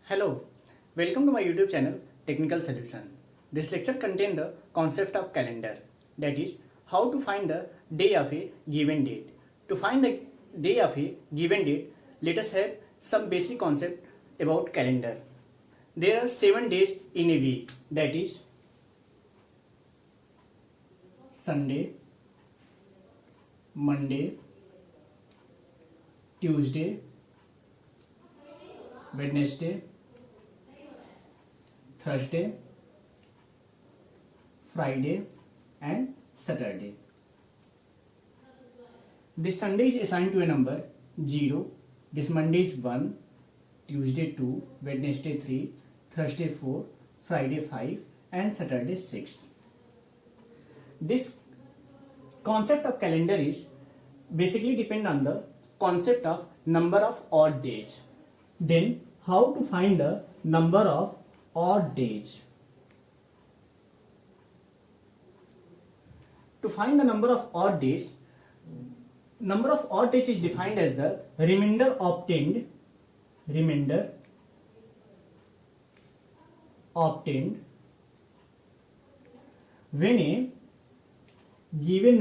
Hello, welcome to my YouTube channel Technical Solution. This lecture contains the concept of calendar, that is how to find the day of a given date. To find the day of a given date, let us have some basic concept about calendar. There are 7 days in a week, that is Sunday, Monday, Tuesday, Wednesday, Thursday, Friday and Saturday. This Sunday is assigned to a number 0, this Monday is 1, Tuesday 2, Wednesday 3, Thursday 4, Friday 5 and Saturday 6. This concept of calendar is basically depend on the concept of number of odd days. Then how to find the number of odd days? To find the number of odd days is defined as the remainder obtained when a given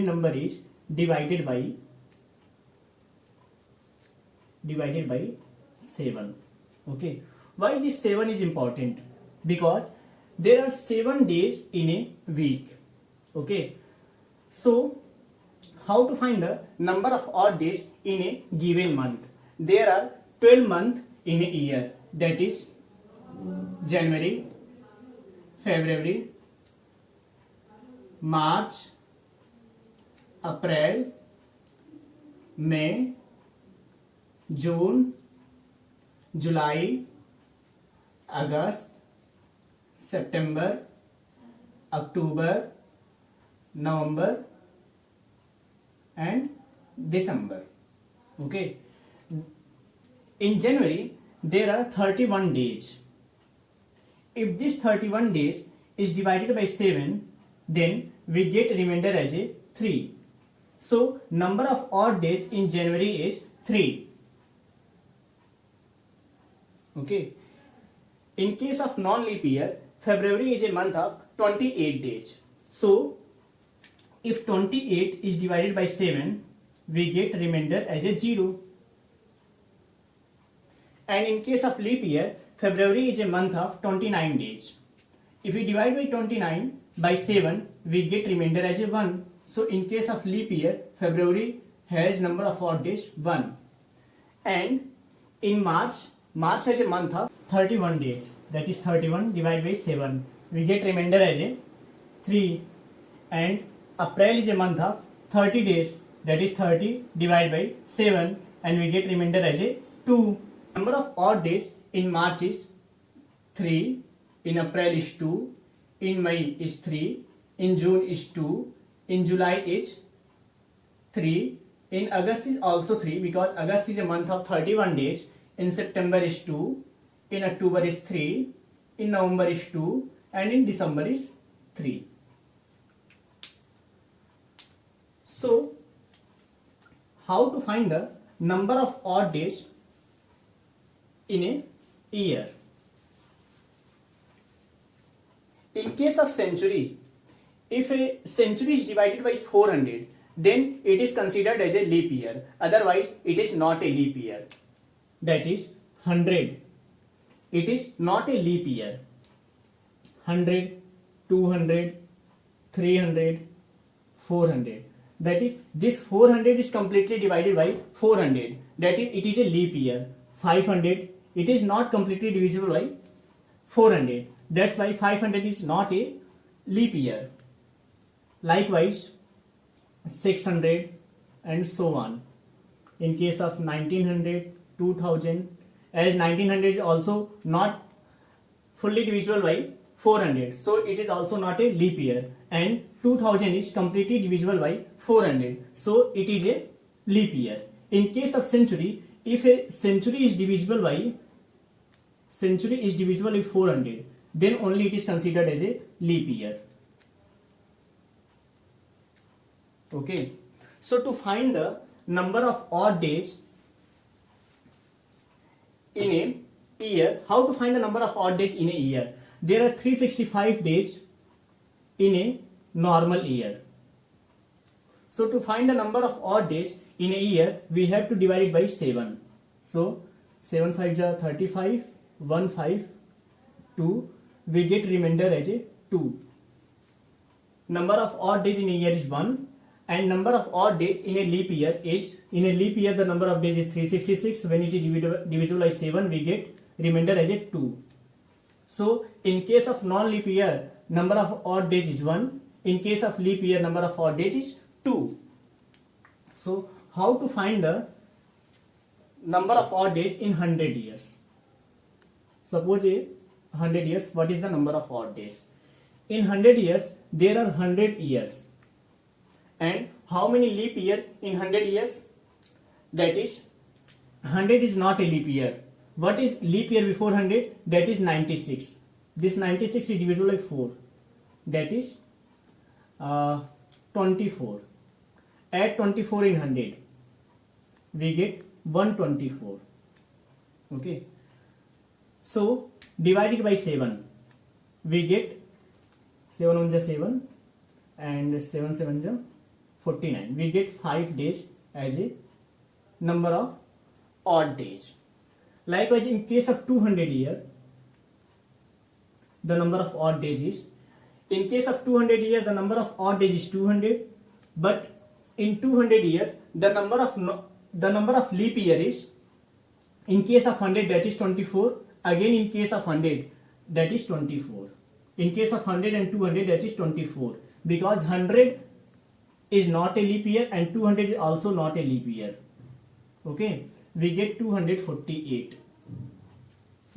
number is divided by 7. Okay, why this 7 is important? Because there are 7 days in a week. Okay, so how to find the number of odd days in a given month? There are 12 months in a year, that is January, February, March, April, May, June, July, August, September, October, November and December. Okay, in January there are 31 days. If this 31 days is divided by 7, then we get remainder as a 3. So number of odd days in January is 3. Okay, in case of non-leap year, February is a month of 28 days. So if 28 is divided by 7, we get remainder as a 0. And in case of leap year, February is a month of 29 days. If we divide by 29 by 7, we get remainder as a 1. So in case of leap year, February has number of odd days 1. And in March has a month of 31 days, that is 31 divided by 7, we get remainder as a 3. And April is a month of 30 days, that is 30 divided by 7 and we get remainder as a 2. Number of odd days in March is 3, in April is 2, in May is 3, in June is 2, in July is 3, in August is also 3 because August is a month of 31 days, in September is 2, in October is 3, in November is 2 and in December is 3. So how to find the number of odd days in a year? In case of century, if a century is divided by 400, then it is considered as a leap year. Otherwise, it is not a leap year. That is 100. It is not a leap year. 100, 200, 300, 400. That is, this 400 is completely divided by 400. That is, it is a leap year. 500, it is not completely divisible by 400. That's why 500 is not a leap year. Likewise, 600 and so on. In case of 1900, 2000, as 1900 is also not fully divisible by 400, so it is also not a leap year, and 2000 is completely divisible by 400, so it is a leap year. In case of century, if a century is divisible by 400, then only it is considered as a leap year. Okay, so to find the number of odd days in a year, how to find the number of odd days in a year? There are 365 days in a normal year. So to find the number of odd days in a year, we have to divide it by 7. So 7 5 are 35, 1 5, 2, we get remainder as a 2. Number of odd days in a year is 1, and number of odd days in a leap year is, in a leap year the number of days is 366. When it is divisible by 7, we get remainder as a 2. So in case of non-leap year, number of odd days is 1. In case of leap year, number of odd days is 2. So how to find the number of odd days in 100 years? Suppose 100 years, what is the number of odd days? In 100 years, there are 100 years. And how many leap year in 100 years? That is, 100 is not a leap year. What is leap year before 100? That is 96. This 96 is divisible by 4. That is 24. Add 24 in 100. We get 124. Okay. So divide it by 7. We get 7 1 is 7 and 7 7 is 49. We get 5 days as a number of odd days. Likewise, in case of 200 year, the number of odd days is, in case of 200 year, the number of odd days is 200, but in 200 years, the number of leap year is, in case of 100 that is 24, again in case of 100 that is 24. In case of 100 and 200 that is 24, because 100 is not a leap year and 200 is also not a leap year. Okay, we get 248.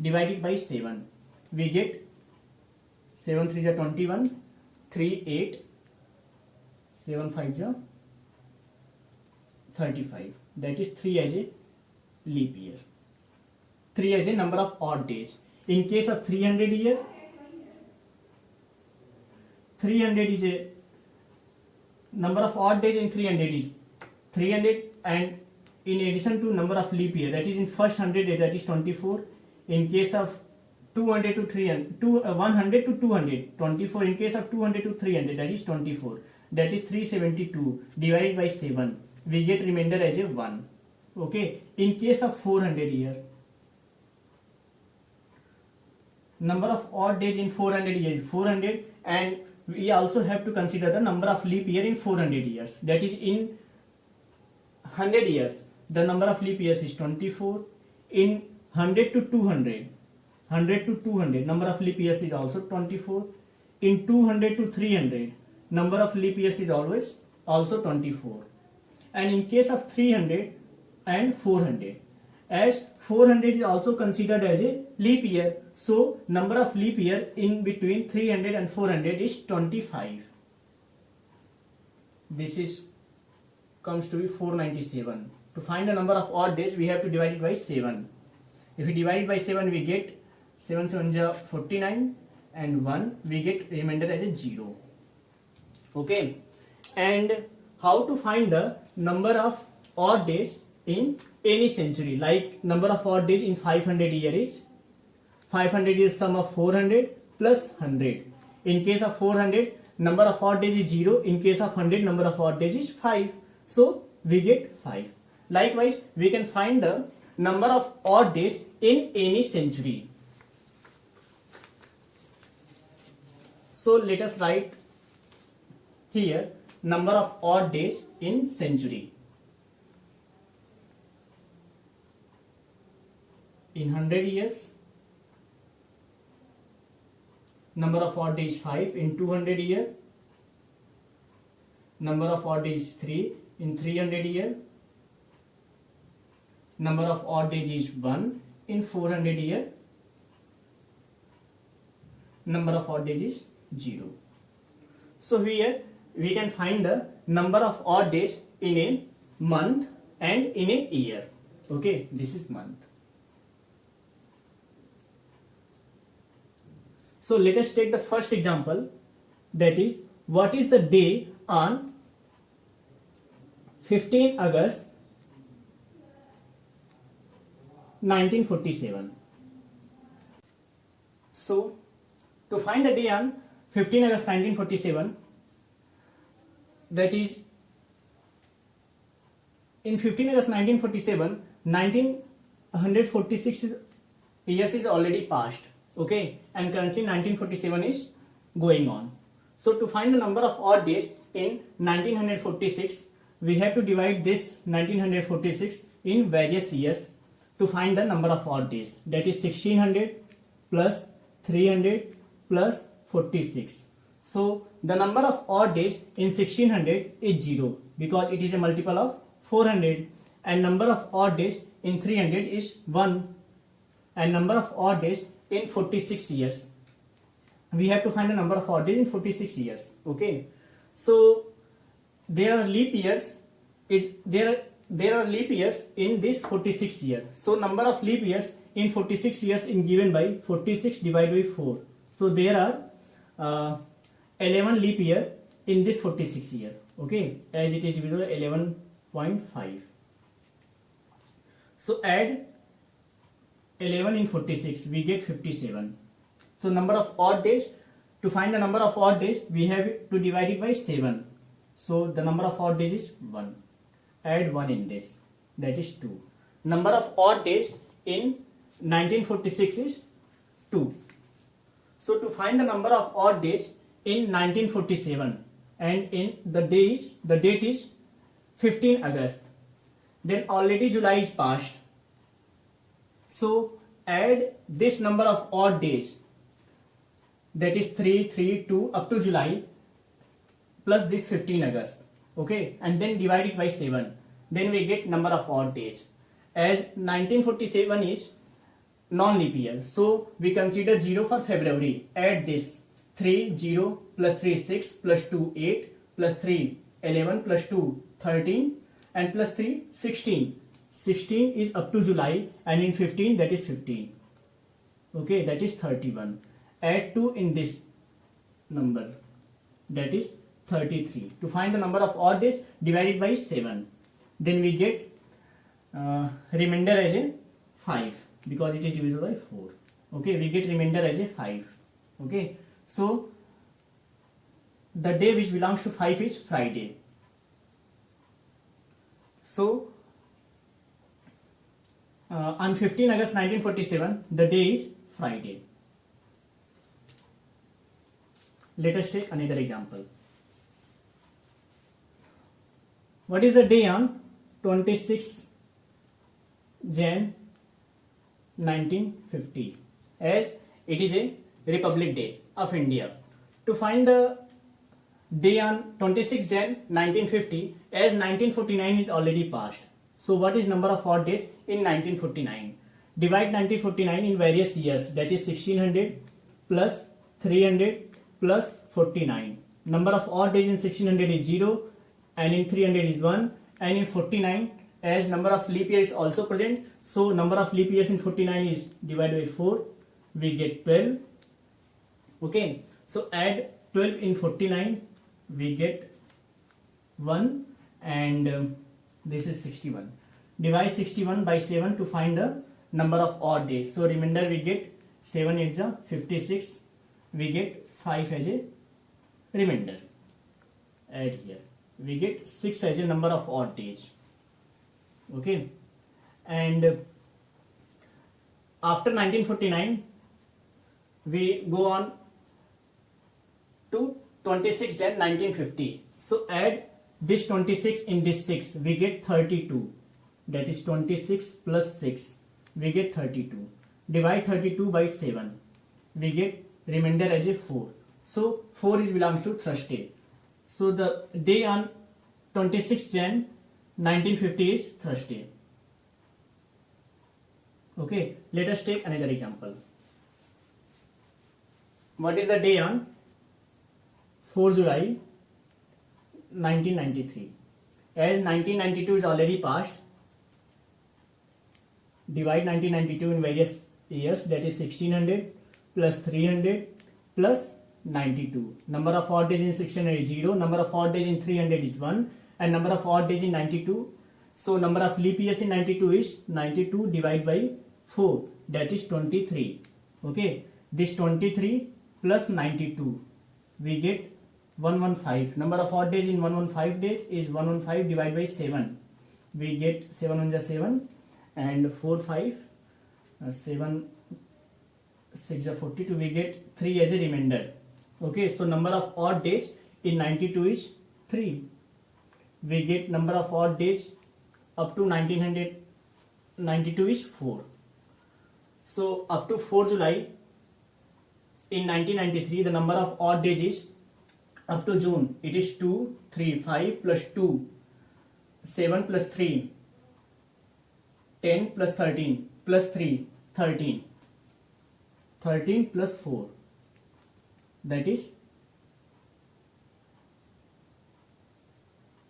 Divided by 7, we get 7 3 is 21, 3 8, 7 5 is 35. That is 3 as a leap year. 3 as a number of odd days. In case of 300 year, 300 is a number of odd days in 300 is 300, and in addition to number of leap year, that is in first 100 that is 24. In case of 200 to 300, 100 to 200, 24. In case of 200 to 300 that is 24. That is 372 divided by 7. We get remainder as a 1. Okay. In case of 400 year, number of odd days in 400 years is 400, and we also have to consider the number of leap year in 400 years. That is, in 100 years, the number of leap years is 24. In 100 to 200, 100 to 200, number of leap years is also 24. In 200 to 300, number of leap years is always also 24. And in case of 300 and 400, as 400 is also considered as a leap year, so number of leap year in between 300 and 400 is 25. This is comes to be 497. To find the number of odd days, we have to divide it by 7. If we divide it by 7, we get 7 7 is 49 and 1, we get remainder as a 0. Okay. And how to find the number of odd days in any century? Like number of odd days in 500 year is, 500 is sum of 400 plus 100. In case of 400, number of odd days is 0. In case of 100, number of odd days is 5. So we get 5. Likewise, we can find the number of odd days in any century. So let us write here number of odd days in century. In 100 years, number of odd days 5. In 200 year, number of odd days 3. In 300 year, number of odd days is 1. In 400 year, number of odd days is 0. So here we can find the number of odd days in a month and in a year. Okay, this is month. So let us take the first example, that is, what is the day on 15 August 1947. So to find the day on 15 August 1947, that is in 15 August 1947, 1946 years is already passed, okay, and currently 1947 is going on. So to find the number of odd days in 1946, we have to divide this 1946 in various years to find the number of odd days, that is 1600 plus 300 plus 46. So the number of odd days in 1600 is 0 because it is a multiple of 400, and number of odd days in 300 is 1, and number of odd days in 46 years. We have to find the number of odd days in 46 years. Okay, so there are leap years. There are leap years in this 46 year. So number of leap years in 46 years is given by 46 divided by 4. So there are 11 leap year in this 46 year. Okay, as it is divisible 11.5. So add 11 in 46, we get 57. So number of odd days, to find the number of odd days, we have to divide it by 7. So the number of odd days is 1. Add 1 in this, that is 2. Number of odd days in 1946 is 2. So to find the number of odd days in 1947, and in the date is 15 August. Then already July is passed. So add this number of odd days, that is 3, 3, 2 up to July, plus this 15 August. Okay, and then divide it by 7. Then we get number of odd days. As 1947 is non-leap year, so we consider 0 for February. Add this 3, 0 plus 3 6 plus 2 8 plus 3 11 plus 2 13 and plus 3 16. 16 is up to July, and in 15 that is 15. Okay, that is 31. Add 2 in this number, that is 33. To find the number of odd days, divide it by 7. Then we get remainder as a 5 because it is divisible by 4. Okay, we get remainder as a 5. Okay, so the day which belongs to 5 is Friday. So on 15 August 1947, the day is Friday. Let us take another example. What is the day on 26 Jan 1950? As it is a Republic Day of India. To find the day on 26 Jan 1950, as 1949 is already passed. So what is number of odd days in 1949? Divide 1949 in various years, that is 1600 plus 300 plus 49. Number of odd days in 1600 is 0, and in 300 is 1, and in 49, as number of leap years is also present, so number of leap years in 49 is divided by 4, we get 12. Okay, so add 12 in 49, we get 1, and this is 61. Divide 61 by 7 to find the number of odd days. So remainder we get 7 8 is 56, we get 5 as a remainder. Add here, we get 6 as a number of odd days. Okay, and after 1949 we go on to 26 Jan 1950. So add this 26 in this 6, we get 32. That is 26 plus 6, we get 32. Divide 32 by 7, we get remainder as a 4. So 4 is belongs to Thursday. So the day on 26 Jan 1950 is Thursday. Okay, let us take another example. What is the day on 4 July 1993? As 1992 is already passed, divide 1992 in various years, that is 1600 plus 300 plus 92. Number of odd days in 600 is 0, number of odd days in 300 is 1, and number of odd days in 92. So number of leap years in 92 is 92 divided by 4, that is 23. Okay, this 23 plus 92, we get 115. Number of odd days in 115 days is 115 divided by 7. We get 7 on the 7 and 4 5 7 6 are 42. We get 3 as a remainder. Okay, so number of odd days in 92 is 3. We get number of odd days up to 1992 is 4. So up to 4 July in 1993, the number of odd days is up to June. It is 2, 3, 5 plus 2, 7 plus 3, 10 plus 13 plus 3, 13. 13 plus 4, that is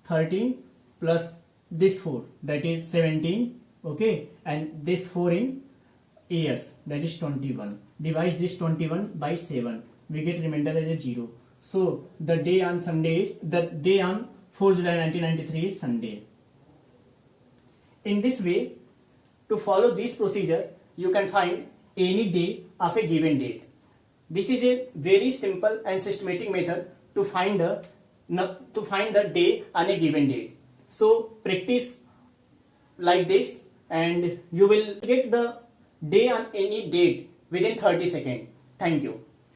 13 plus this 4, that is 17. Okay, and this 4 in years, that is 21. Divide this 21 by 7, we get remainder as a 0. So the day on Sunday, the day on 4 July 1993 is Sunday. In this way, to follow this procedure, you can find any day of a given date. This is a very simple and systematic method to find the day on a given date. So practice like this and you will get the day on any date within 30 seconds. Thank you.